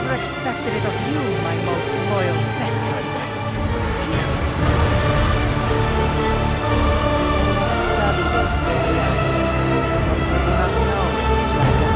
never expected it of you, my most loyal veteran. Studied it, Minion. But you do not know it like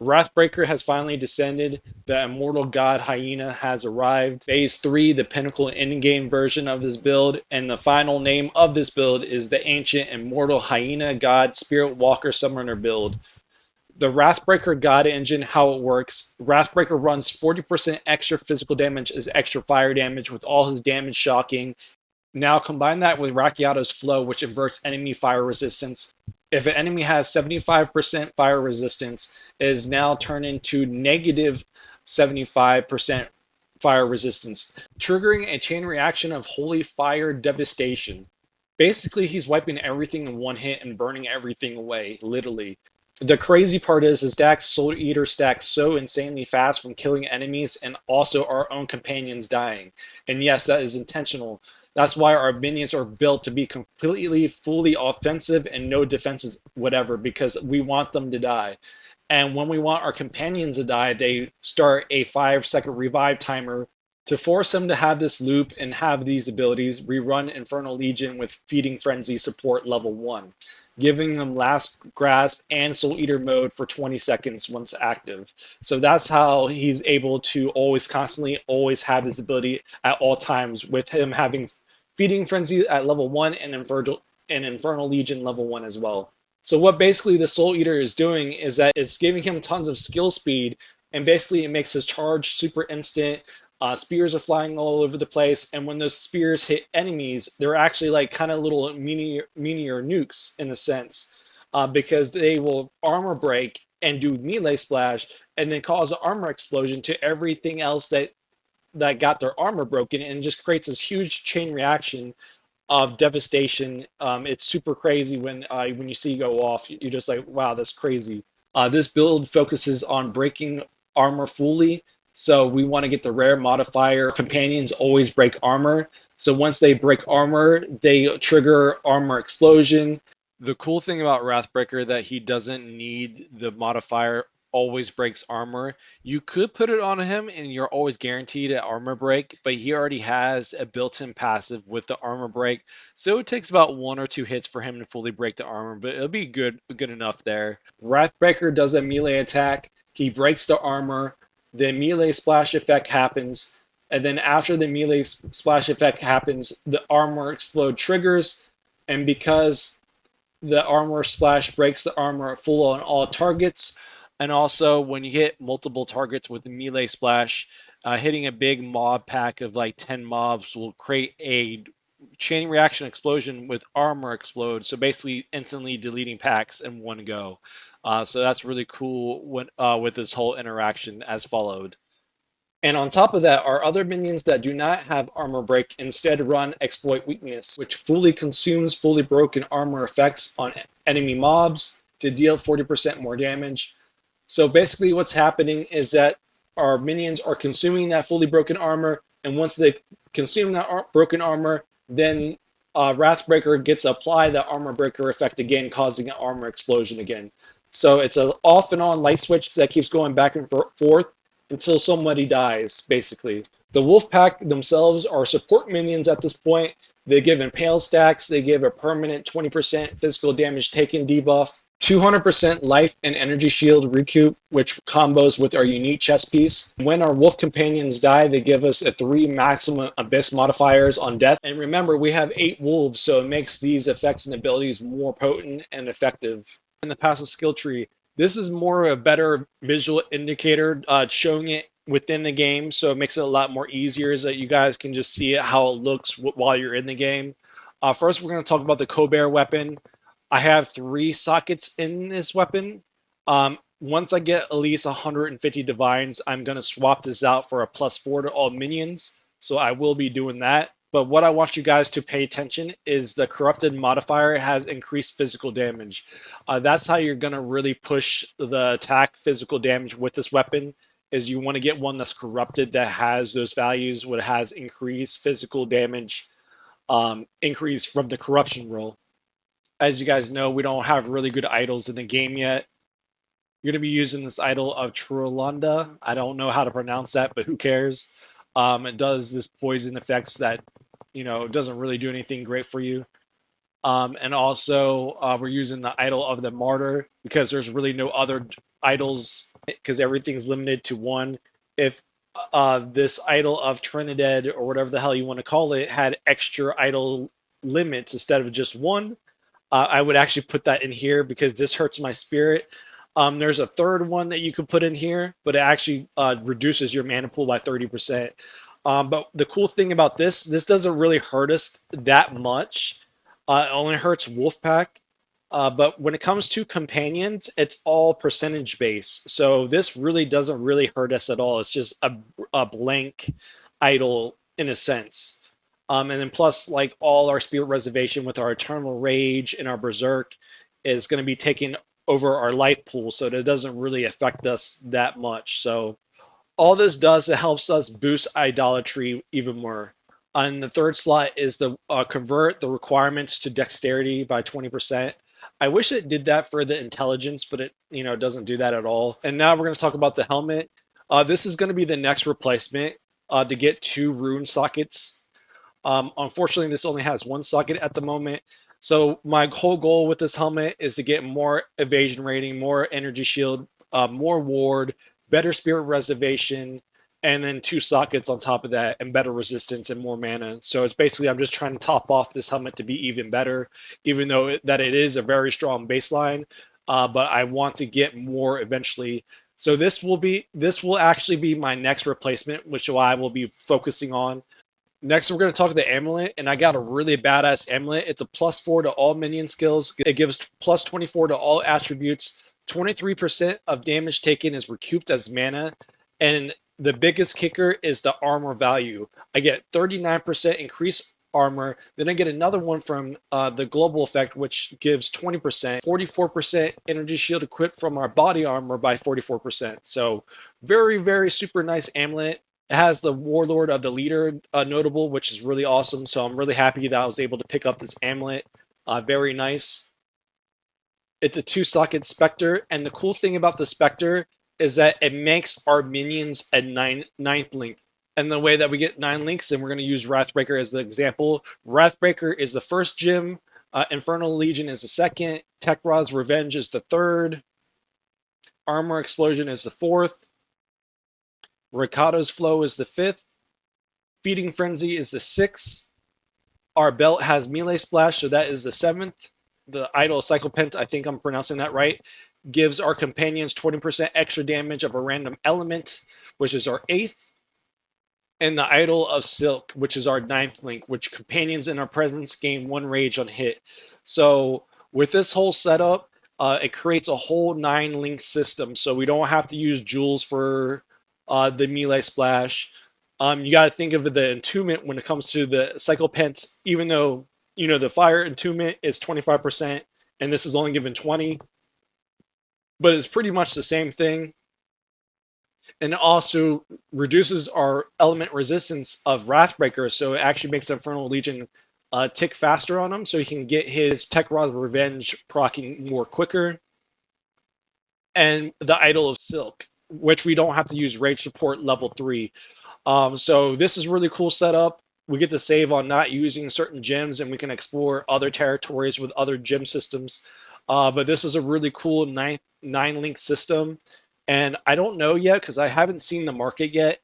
Rathbreaker has finally descended. The Immortal God Hyena has arrived. Phase 3, the Pinnancle Endgame version of this build, and the final name of this build is the Ancient Immortal Hyena God Spirit Walker Summoner build. The Rathbreaker God Engine, how it works, Rathbreaker runs 40% extra physical damage as extra fire damage with all his damage shocking. Now combine that with Rakiato's Flow, which inverts enemy fire resistance. If an enemy has 75% fire resistance, it is now turned into negative 75% fire resistance, triggering a chain reaction of Holy Fire Devastation. Basically, he's wiping everything in one hit and burning everything away, literally. The crazy part is Dax's Soul Eater stacks so insanely fast from killing enemies and also our own companions dying. And yes, that is intentional. That's why our minions are built to be completely, fully offensive and no defenses, whatever, because we want them to die. And when we want our companions to die, they start a 5-second revive timer to force them to have this loop and have these abilities. We run Infernal Legion with Feeding Frenzy support level 1, giving them Last Grasp and Soul Eater mode for 20 seconds once active. So that's how he's able to always, constantly, always have this ability at all times, with him having Feeding Frenzy at level 1 and Infernal Legion level 1 as well. So what basically the Soul Eater is doing is that it's giving him tons of skill speed, and basically it makes his charge super instant. Spears are flying all over the place, and when those spears hit enemies, they're actually like kind of little meteor nukes in a sense, because they will armor break and do melee splash, and then cause an armor explosion to everything else that got their armor broken, and just creates this huge chain reaction of devastation. It's super crazy when you see go off. You're just like, wow, that's crazy. This build focuses on breaking armor fully. So we want to get the rare modifier. Companions always break armor. So once they break armor, they trigger armor explosion. The cool thing about Wrathbreaker that he doesn't need the modifier always breaks armor. You could put it on him and you're always guaranteed an armor break, but he already has a built-in passive with the armor break. So it takes about 1 or 2 hits for him to fully break the armor, but it'll be good enough there. Wrathbreaker does a melee attack. He breaks the armor. The melee splash effect happens. And then after the melee splash effect happens, the armor explode triggers. And because the armor splash breaks the armor full on all targets. And also, when you hit multiple targets with the melee splash, hitting a big mob pack of like 10 mobs will create a chain reaction explosion with armor explode. So basically, instantly deleting packs in one go. So that's really cool with this whole interaction as followed. And on top of that, our other minions that do not have armor break instead run exploit weakness, which fully consumes fully broken armor effects on enemy mobs to deal 40% more damage. So basically what's happening is that our minions are consuming that fully broken armor, and once they consume that broken armor, then Wrathbreaker gets to apply the armor breaker effect again, causing an armor explosion again. So it's an off and on light switch that keeps going back and forth until somebody dies, basically. The wolf pack themselves are support minions at this point. They give impale stacks, they give a permanent 20% physical damage taken debuff, 200% life and energy shield recoup, which combos with our unique chest piece. When our wolf companions die, they give us a 3 maximum abyss modifiers on death. And remember, we have 8 wolves, so it makes these effects and abilities more potent and effective. In the passive skill tree, this is more a better visual indicator, showing it within the game, so it makes it a lot more easier so that you guys can just see it how it looks while you're in the game. First, we're going to talk about the Colbert weapon. I have 3 sockets in this weapon. Once I get at least 150 divines, I'm going to swap this out for a +4 to all minions. So I will be doing that. But what I want you guys to pay attention is the corrupted modifier has increased physical damage. That's how you're going to really push the attack physical damage with this weapon, is you want to get one that's corrupted that has those values, what has increased physical damage, increase from the corruption roll. As you guys know, we don't have really good idols in the game yet. You're going to be using this idol of Trulanda. I don't know how to pronounce that, but who cares? It does this poison effects that, doesn't really do anything great for you. And also, we're using the idol of the martyr because there's really no other idols because everything's limited to one. If this idol of Trinidad or whatever the hell you want to call it had extra idol limits instead of just one, I would actually put that in here because this hurts my spirit. There's a third one that you could put in here, but it actually reduces your mana pool by 30%. But the cool thing about this doesn't really hurt us that much. It only hurts Wolfpack. But when it comes to companions, it's all percentage based. So this really doesn't really hurt us at all. It's just a blank idol in a sense. And then plus, like all our spirit reservation with our eternal rage and our berserk is going to be taking over our life pool, so that doesn't really affect us that much. So all this does, it helps us boost idolatry even more. On the third slot is the convert the requirements to dexterity by 20%. I wish it did that for the intelligence, but it doesn't do that at all. And now we're going to talk about the helmet. This is going to be the next replacement to get 2 rune sockets. Unfortunately, this only has 1 socket at the moment. So my whole goal with this helmet is to get more evasion rating, more energy shield, more ward, better spirit reservation, and then 2 sockets on top of that, and better resistance and more mana. So it's basically I'm just trying to top off this helmet to be even better, even though it is a very strong baseline. But I want to get more eventually. So this will actually be my next replacement, which I will be focusing on. Next, we're going to talk the amulet, and I got a really badass amulet. It's a +4 to all minion skills. It gives +24 to all attributes. 23% of damage taken is recouped as mana, and the biggest kicker is the armor value. I get 39% increased armor. Then I get another one from the global effect, which gives 20%, 44% energy shield equipped from our body armor by 44%. So very, very super nice amulet. It has the Warlord of the Leader notable, which is really awesome. So I'm really happy that I was able to pick up this amulet. Very nice. It's a 2-socket Spectre, and the cool thing about the Spectre is that it makes our minions a ninth link. And the way that we get 9 links, and we're going to use Rathbreaker as the example. Rathbreaker is the first gem. Infernal Legion is the second. Tekrod's Revenge is the third. Armor Explosion is the fourth. Ricardo's Flow is the 5th. Feeding Frenzy is the 6th. Our belt has Melee Splash, so that is the 7th. The Idol Cyclepent, I think I'm pronouncing that right, gives our companions 20% extra damage of a random element, which is our 8th. And the Idol of Silk, which is our 9th link, which companions in our presence gain 1 rage on hit. So with this whole setup, it creates a whole 9-link system, so we don't have to use jewels for the melee splash. You got to think of the entombment when it comes to the Cyclepent, even though the fire entombment is 25% and this is only given 20, but it's pretty much the same thing. And it also reduces our element resistance of Wrathbreaker, so it actually makes Infernal Legion tick faster on him, so he can get his Tekrod's Revenge proccing more quicker. And the Idol of Silk, which we don't have to use rage support level 3. So this is really cool setup. We get to save on not using certain gems, and we can explore other territories with other gem systems. But this is a really cool 9-link system. And I don't know yet because I haven't seen the market yet,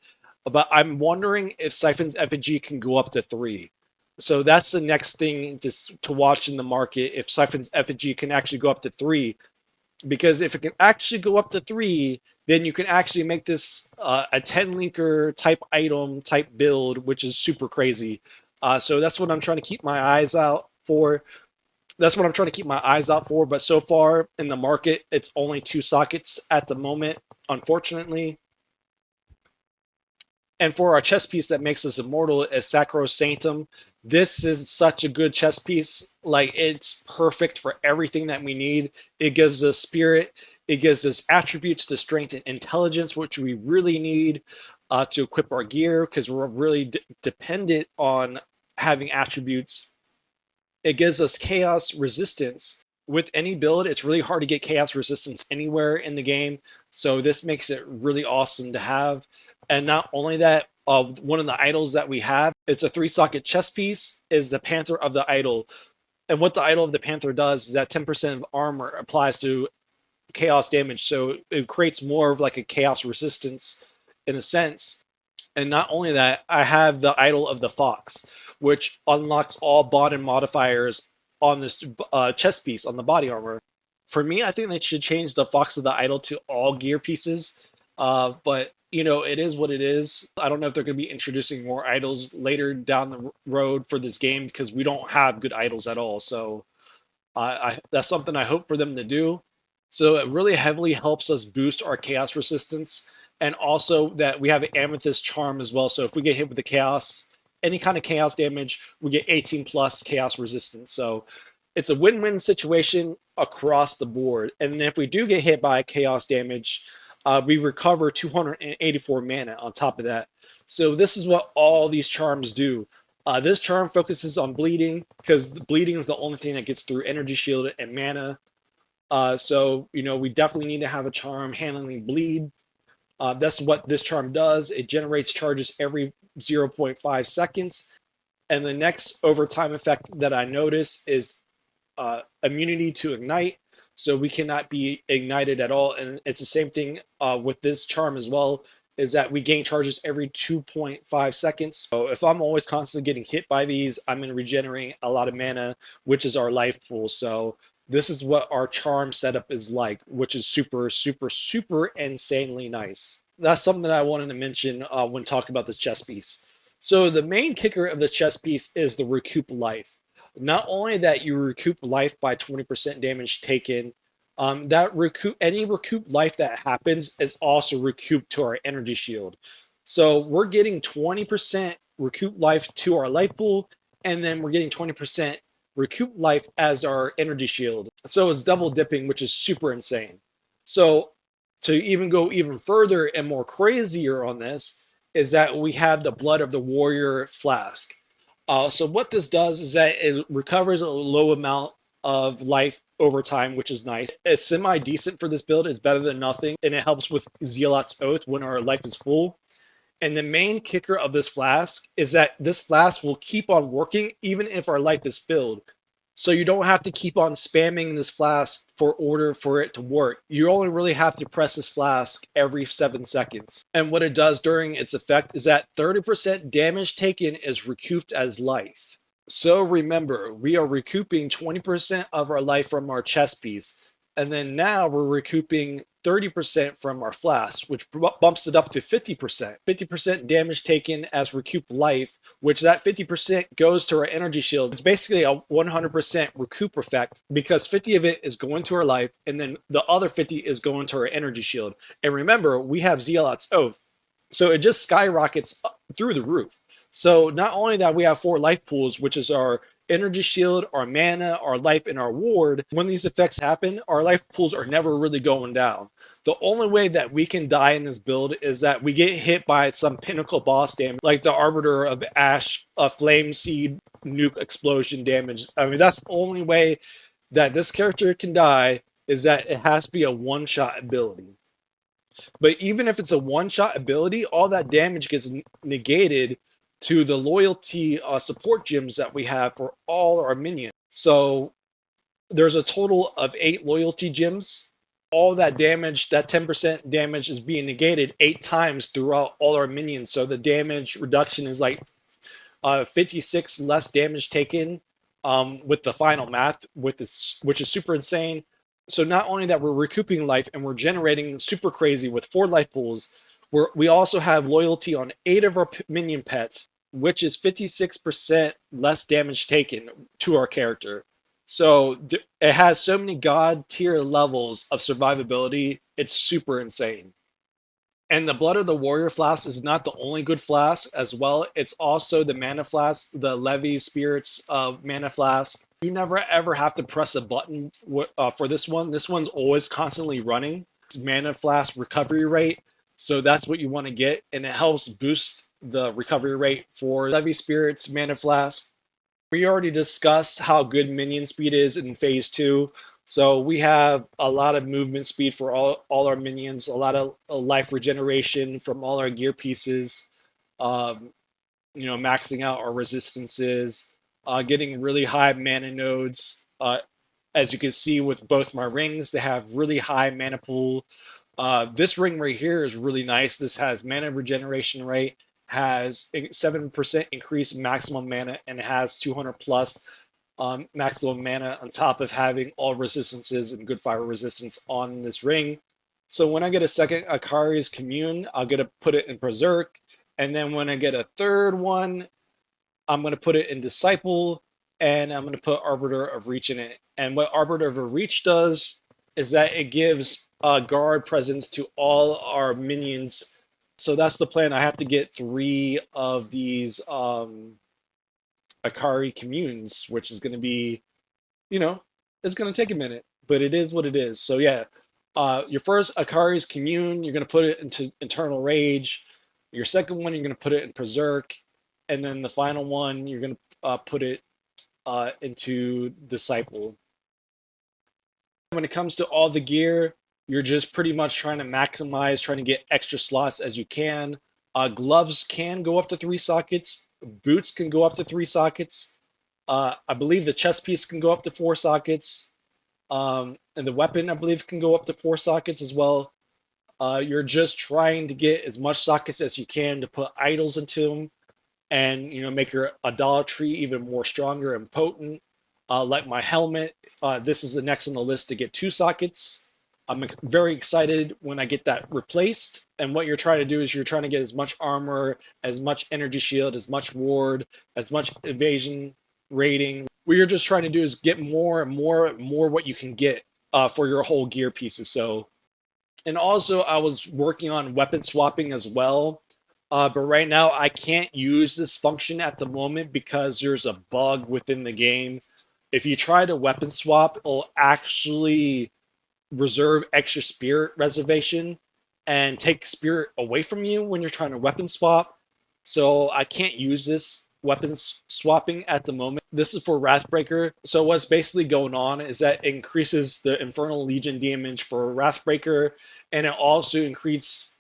but I'm wondering if Siphon's Effigy can go up to 3. So that's the next thing to watch in the market, if Siphon's Effigy can actually go up to 3. Because if it can actually go up to 3, then you can actually make this a 10-linker type item, type build, which is super crazy. So that's what I'm trying to keep my eyes out for. But so far in the market, it's only 2 sockets at the moment, unfortunately. And for our chess piece that makes us immortal is Sacrosanctum. This is such a good chess piece. Like, it's perfect for everything that we need. It gives us spirit. It gives us attributes to strength and intelligence, which we really need to equip our gear because we're really dependent on having attributes. It gives us chaos resistance. With any build, it's really hard to get chaos resistance anywhere in the game. So this makes it really awesome to have. And not only that, one of the idols that we have, it's a 3-socket chess piece, is the Panther of the Idol. And what the Idol of the Panther does is that 10% of armor applies to chaos damage, so it creates more of like a chaos resistance in a sense. And not only that, I have the Idol of the Fox, which unlocks all bottom modifiers on this chest piece on the body armor. For me, I think they should change the Fox of the Idol to all gear pieces. But you know, it is what it is. I don't know if they're going to be introducing more idols later down the road for this game because we don't have good idols at all. So that's something I hope for them to do. So it really heavily helps us boost our chaos resistance, and also that we have an amethyst charm as well. So if we get hit with the chaos, any kind of chaos damage, we get 18 plus chaos resistance. So it's a win-win situation across the board. And if we do get hit by chaos damage, we recover 284 mana on top of that. So this is what all these charms do. This charm focuses on bleeding because bleeding is the only thing that gets through energy shield and mana. So you know, we definitely need to have a charm handling bleed. That's what this charm does. It generates charges every 0.5 seconds. And the next overtime effect that I notice is immunity to ignite. So we cannot be ignited at all. And it's the same thing with this charm as well, is that we gain charges every 2.5 seconds. So if I'm always constantly getting hit by these, I'm going to regenerate a lot of mana, which is our life pool. So this is what our charm setup is like, which is super, super, super insanely nice. That's something that I wanted to mention when talking about this chess piece. So the main kicker of the chess piece is the recoup life. Not only that you recoup life by 20% damage taken, that any recoup life that happens is also recouped to our energy shield. So we're getting 20% recoup life to our life pool, and then we're getting 20% recoup life as our energy shield. So it's double dipping, which is super insane. So to even go even further and more crazier on this is that we have the Blood of the Warrior flask. So what this does is that it recovers a low amount of life over time, which is nice. It's semi-decent for this build. It's better than nothing, and it helps with Zealot's Oath when our life is full. And the main kicker of this flask is that this flask will keep on working even if our life is filled. So you don't have to keep on spamming this flask for order for it to work. You only really have to press this flask every 7 seconds. And what it does during its effect is that 30% damage taken is recouped as life. So remember, we are recouping 20% of our life from our chest piece. And then now we're recouping 30% from our flask, which bumps it up to 50%. 50% damage taken as recoup life, which that 50% goes to our energy shield. It's basically a 100% recoup effect because 50 of it is going to our life, and then the other 50 is going to our energy shield. And remember, we have Zealot's Oath, so it just skyrockets through the roof. So not only that we have 4 life pools, which is our energy shield, our mana, our life, and our ward. When these effects happen, our life pools are never really going down. The only way that we can die in this build is that we get hit by some pinnacle boss damage, like the Arbiter of Ash, Flame Seed, Nuke Explosion damage. I mean, that's the only way that this character can die, is that it has to be a one-shot ability. But even if it's a one-shot ability, all that damage gets negated to the loyalty support gems that we have for all our minions. So there's a total of 8 loyalty gems. All that damage, that 10% damage is being negated 8 times throughout all our minions. So the damage reduction is like 56 less damage taken with the final math, with this, which is super insane. So not only that we're recouping life and we're generating super crazy with 4 life pools, we also have loyalty on 8 of our minion pets, which is 56% less damage taken to our character. So it has so many god tier levels of survivability. It's super insane. And the Blood of the Warrior flask is not the only good flask as well. It's also the mana flask, the Levy Spirits mana flask. You never ever have to press a button for this one. This one's always constantly running. It's mana flask recovery rate. So that's what you want to get. And it helps boost the recovery rate for Levy Spirits mana flask. We already discussed how good minion speed is in phase 2. So we have a lot of movement speed for all our minions, a lot of life regeneration from all our gear pieces, maxing out our resistances. getting really high mana nodes. As you can see with both my rings, they have really high mana pool. This ring right here is really nice. This has mana regeneration rate, has 7% increase in maximum mana, and it has 200 plus maximum mana on top of having all resistances and good fire resistance on this ring. So when I get a second Akari's Commune, I'll get to put it in Berserk. And then when I get a third one, I'm going to put it in Disciple, and I'm going to put Arbiter of Reach in it. And what Arbiter of Reach does is that it gives guard presence to all our minions. So that's the plan. I have to get 3 of these Akari communes, which is going to be, you know, it's going to take a minute, but it is what it is. So yeah, your first Akari's Commune, you're going to put it into Internal Rage. Your second one, you're going to put it in Berserk. And then the final one, you're going to put it into Disciple. When it comes to all the gear, you're just pretty much trying to maximize, trying to get extra slots as you can. Gloves can go up to 3 sockets. Boots can go up to 3 sockets. I believe the chest piece can go up to 4 sockets. And the weapon, I believe, can go up to 4 sockets as well. You're just trying to get as much sockets as you can to put idols into them, and make your idolatry even more stronger and potent. Like my helmet, this is the next on the list to get 2 sockets. I'm very excited when I get that replaced. And what you're trying to do is you're trying to get as much armor, as much energy shield, as much ward, as much evasion rating. What you're just trying to do is get more and more and more what you can get for your whole gear pieces. So, and also I was working on weapon swapping as well. But right now I can't use this function at the moment because there's a bug within the game. If you try to weapon swap, it'll actually reserve extra spirit reservation and take spirit away from you when you're trying to weapon swap. So I can't use this weapons swapping at the moment. This is for Rathbreaker. So what's basically going on is that it increases the Infernal Legion damage for Rathbreaker, and it also increases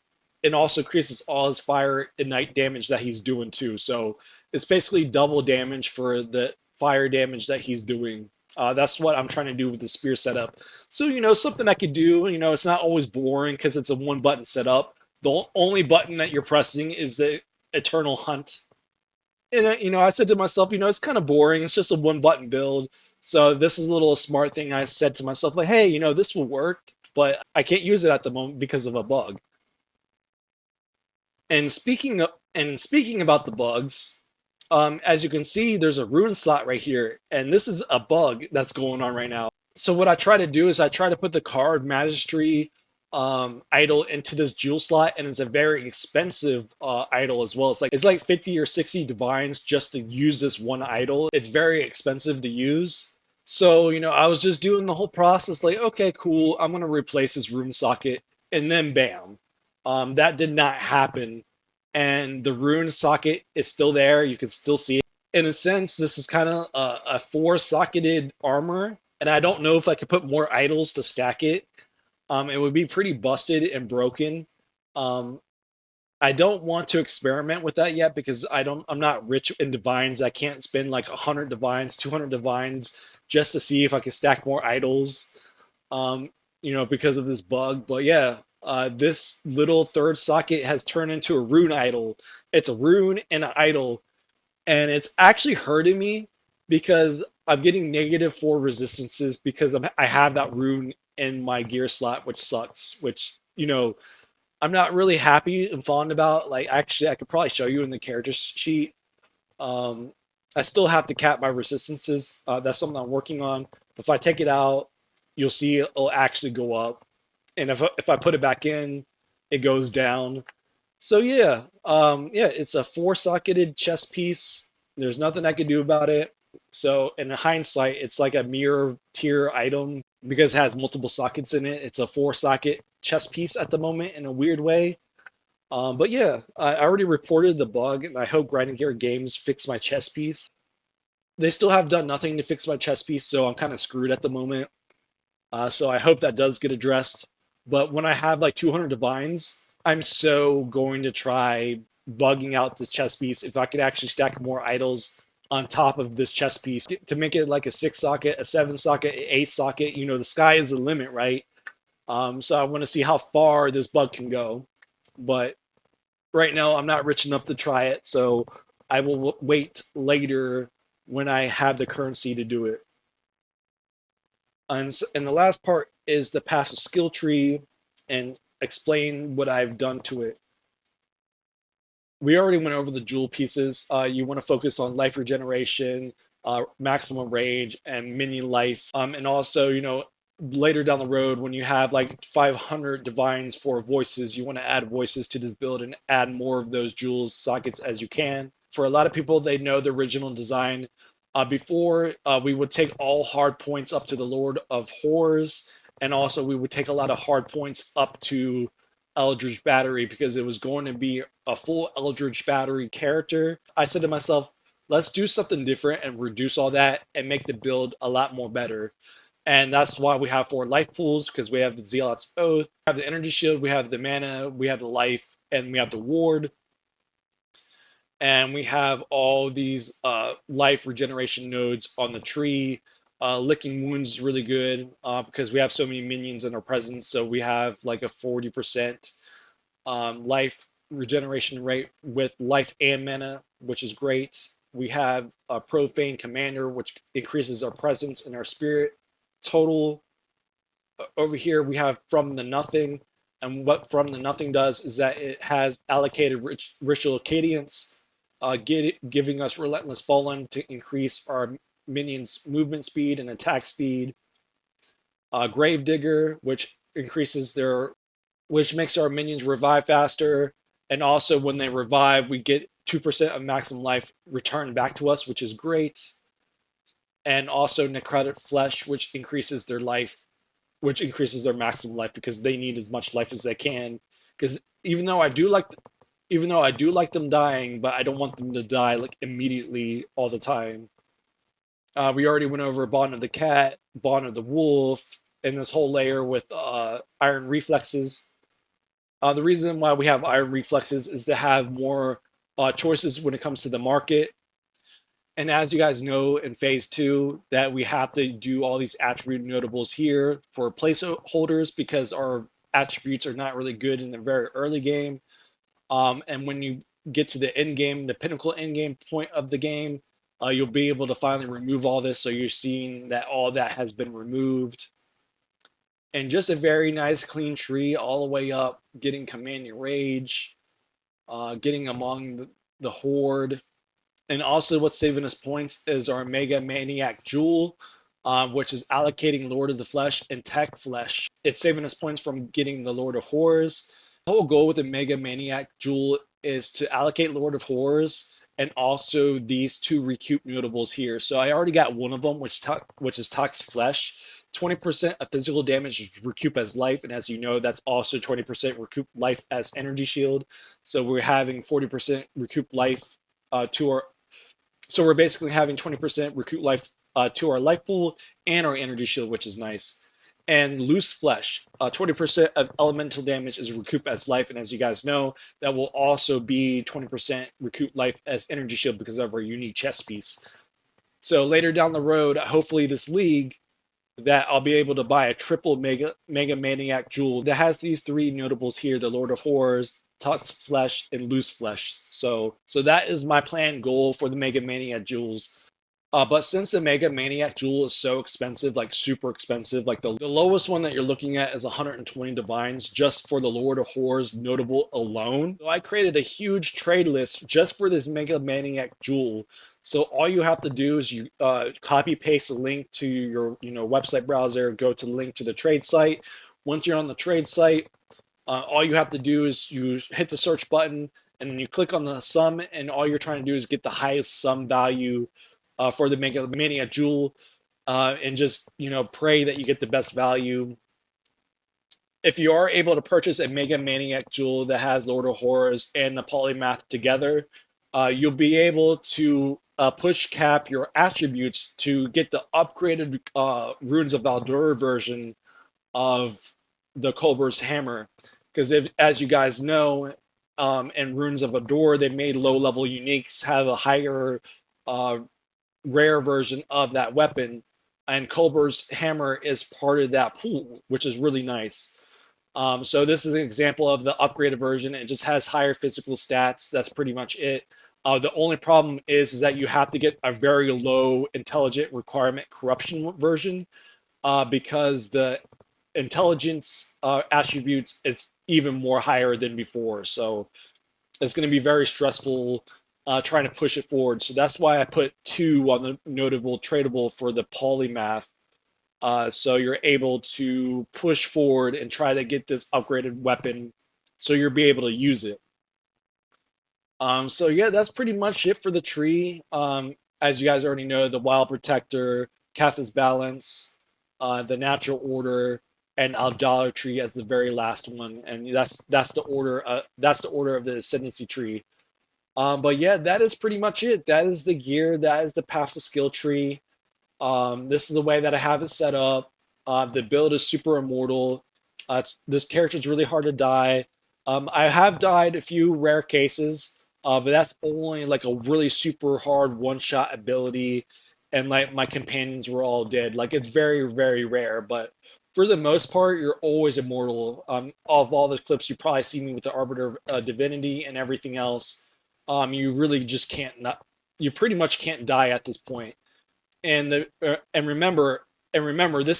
all his fire ignite damage that he's doing too. So it's basically double damage for the fire damage that he's doing. That's what I'm trying to do with the spear setup. So, something I could do, it's not always boring because it's a 1-button setup. The only button that you're pressing is the Eternal Hunt. And, I said to myself, it's kind of boring. It's just a 1-button build. So this is a little smart thing I said to myself, like, hey, this will work, but I can't use it at the moment because of a bug. And speaking about the bugs, as you can see, there's a rune slot right here, and this is a bug that's going on right now. So what I try to do is I try to put the card Magistry idol into this jewel slot, and it's a very expensive idol as well. It's like 50 or 60 divines just to use this one idol. It's very expensive to use. So, I was just doing the whole process like, okay, cool, I'm going to replace this rune socket, and then bam. That did not happen, and the rune socket is still there. You can still see it. In a sense, this is kind of a 4-socketed armor, and I don't know if I could put more idols to stack it. It would be pretty busted and broken. I don't want to experiment with that yet because I'm not rich in divines. I can't spend like 100 divines, 200 divines just to see if I can stack more idols. Because of this bug. But yeah, this little third socket has turned into a rune idol. It's a rune and an idol, and it's actually hurting me because I'm getting -4 resistances because I have that rune in my gear slot, which sucks. Which I'm not really happy and fond about. Like, actually, I could probably show you in the character sheet. I still have to cap my resistances. That's something I'm working on. If I take it out, you'll see it'll actually go up. And if I put it back in, it goes down. So yeah, it's a 4-socketed chest piece. There's nothing I can do about it. So in hindsight, it's like a mirror tier item because it has multiple sockets in it. It's a 4-socket chest piece at the moment in a weird way. But yeah, I already reported the bug, and I hope Grinding Gear Games fix my chest piece. They still have done nothing to fix my chest piece, so I'm kind of screwed at the moment. So I hope that does get addressed. But when I have like 200 divines, I'm so going to try bugging out this chest piece. If I could actually stack more idols on top of this chest piece to make it like a 6 socket, a 7 socket, an 8 socket. You know, the sky is the limit, right? So I want to see how far this bug can go. But right now, I'm not rich enough to try it, so I will wait later when I have the currency to do it. And the last part is the passive skill tree and explain what I've done to it. We already went over the jewel pieces. You want to focus on life regeneration, maximum range, and minion life. And also, you know, later down the road, when you have like 500 divines for voices, you want to add voices to this build and add more of those jewels sockets as you can. For a lot of people, they know the original design. Before, we would take all hard points up to the Lord of Horrors, and also we would take a lot of hard points up to Eldritch Battery because it was going to be a full Eldritch Battery character. I said to myself, let's do something different and reduce all that and make the build a lot more better. And that's why we have 4 life pools, because we have the Zealot's Oath, we have the energy shield, we have the mana, we have the life, and we have the ward. And we have all these life regeneration nodes on the tree. Licking wounds is really good because we have so many minions in our presence. So we have like a 40% life regeneration rate with life and mana, which is great. We have a Profane Commander, which increases our presence and our spirit total. Over here, we have From the Nothing. And what From the Nothing does is that it has allocated ritual cadence, giving us Relentless Fallen to increase our minions' movement speed and attack speed. Gravedigger, which makes our minions revive faster, and also when they revive, we get 2% of maximum life returned back to us, which is great. And also Necrotic Flesh, which increases their life, which increases their maximum life because they need as much life as they can. Because even though I do like them dying, but I don't want them to die like immediately all the time. We already went over Bond of the Cat, Bond of the Wolf, and this whole layer with Iron Reflexes. The reason why we have Iron Reflexes is to have more choices when it comes to the market. And as you guys know in phase 2, that we have to do all these attribute notables here for placeholders because our attributes are not really good in the very early game. And when you get to the end game, the pinnacle end game point of the game, you'll be able to finally remove all this. So you're seeing that all that has been removed. And just a very nice clean tree all the way up, getting Commanding Rage, getting among the Horde. And also what's saving us points is our Mega Maniac Jewel, which is allocating Lord of the Flesh and Tech Flesh. It's saving us points from getting the Lord of Horrors. The whole goal with the Mega Maniac Jewel is to allocate Lord of Horrors and also these 2 recoup notables here. So I already got one of them, which is Tox Flesh. 20% of physical damage is recoup as life, and as you know, that's also 20% recoup life as energy shield. So we're having 40% recoup life to our. So we're basically having 20% recoup life to our life pool and our energy shield, which is nice. And Loose Flesh, 20% of elemental damage is recoup as life, and as you guys know, that will also be 20% recoup life as energy shield because of our unique chest piece. So later down the road, hopefully this league, that I'll be able to buy a triple Mega Maniac Jewel that has these 3 notables here: the Lord of Horrors, Tox Flesh, and Loose Flesh. So that is my planned goal for the Mega Maniac Jewels. But since the Mega Maniac Jewel is so expensive, like super expensive, like the lowest one that you're looking at is 120 divines just for the Lord of Horrors notable alone. So I created a huge trade list just for this Mega Maniac Jewel. So all you have to do is you copy paste a link to your website browser, go to the link to the trade site. Once you're on the trade site, all you have to do is you hit the search button and then you click on the sum, and all you're trying to do is get the highest sum value for the Mega Maniac Jewel, and just pray that you get the best value. If you are able to purchase a Mega Maniac Jewel that has Lord of Horrors and the Polymath together, you'll be able to push cap your attributes to get the upgraded Runes of Baldur version of the Colbert's Hammer. Because as you guys know, in Runes of Baldur, they made low-level uniques have a higher rare version of that weapon, and Culber's hammer is part of that pool, which is really nice. So this is an example of the upgraded version. It just has higher physical stats. That's pretty much it. The only problem is that you have to get a very low intelligent requirement corruption version, because the intelligence attributes is even more higher than before. So it's going to be very stressful trying to push it forward. So that's why I put 2 on the notable tradable for the polymath. So you're able to push forward and try to get this upgraded weapon so you'll be able to use it. So yeah, that's pretty much it for the tree. As you guys already know, the Wild Protector, Cath's Balance, the Natural Order, and Idolatry as the very last one, and that's the order. That's the order of the Ascendancy tree. But yeah, that is pretty much it. That is the gear. That is the passive skill tree. This is the way that I have it set up. The build is super immortal. This character is really hard to die. I have died a few rare cases, but that's only like a really super hard one-shot ability, and like my companions were all dead. Like it's very, very rare, but for the most part, you're always immortal. Of all the clips, you probably see me with the Arbiter of Divinity and everything else. You really just can't not. You pretty much can't die at this point. And this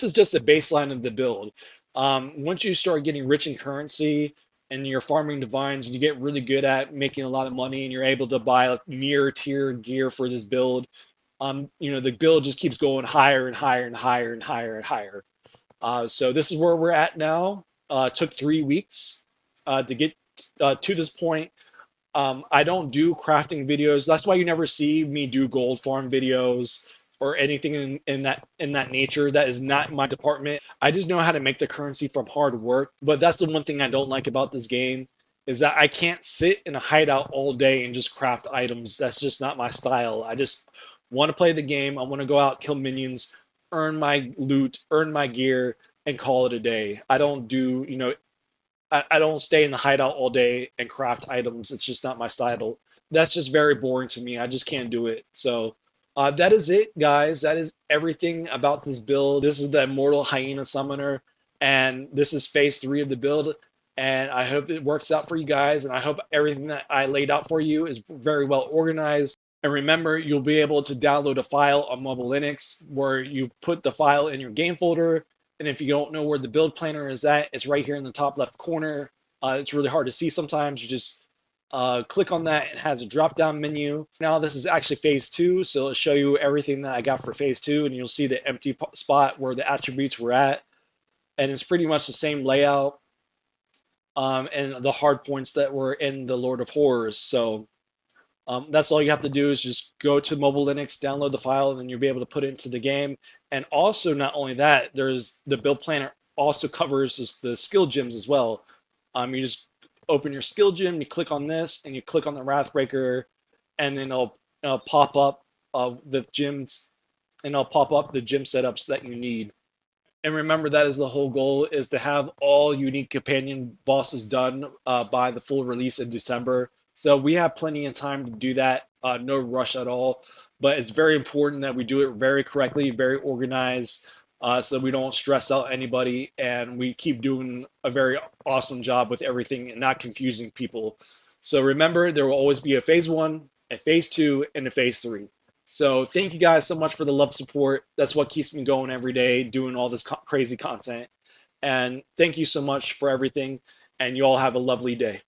is just the baseline of the build. Once you start getting rich in currency and you're farming divines and you get really good at making a lot of money and you're able to buy like near tier gear for this build, the build just keeps going higher and higher and higher and higher and higher. So this is where we're at now. It took 3 weeks to get to this point. I don't do crafting videos. That's why you never see me do gold farm videos or anything in that nature. That is not my department. I just know how to make the currency from hard work. But that's the one thing I don't like about this game is that I can't sit in a hideout all day and just craft items. That's just not my style. I just want to play the game. I want to go out, kill minions, earn my loot, earn my gear, and call it a day. I don't do, I don't stay in the hideout all day and craft items. It's just not my style. That's just very boring to me. I just can't do it. So that is it, guys. That is everything about this build. This is the Immortal Hyena Summoner, and this is phase 3 of the build. And I hope it works out for you guys, and I hope everything that I laid out for you is very well organized. And remember, you'll be able to download a file on mobile Linux where you put the file in your game folder. And if you don't know where the build planner is at, it's right here in the top left corner. It's really hard to see sometimes. You just click on that. It has a drop down menu. Now this is actually phase 2, so it'll show you everything that I got for phase 2, and you'll see the empty spot where the attributes were at. And it's pretty much the same layout, and the hard points that were in the Lord of Horrors. So that's all you have to do is just go to mobile Linux, download the file, and then you'll be able to put it into the game. And also, not only that, there's the build planner also covers the skill gems as well. You just open your skill gem, you click on this, and you click on the Rathbreaker, and then it'll pop up the gems, and it'll pop up the gem setups that you need. And remember, that is the whole goal, is to have all unique companion bosses done by the full release in December. So we have plenty of time to do that. No rush at all. But it's very important that we do it very correctly, very organized, so we don't stress out anybody, and we keep doing a very awesome job with everything and not confusing people. So remember, there will always be a phase 1, a phase 2, and a phase 3. So thank you guys so much for the love support. That's what keeps me going every day, doing all this crazy content. And thank you so much for everything. And you all have a lovely day.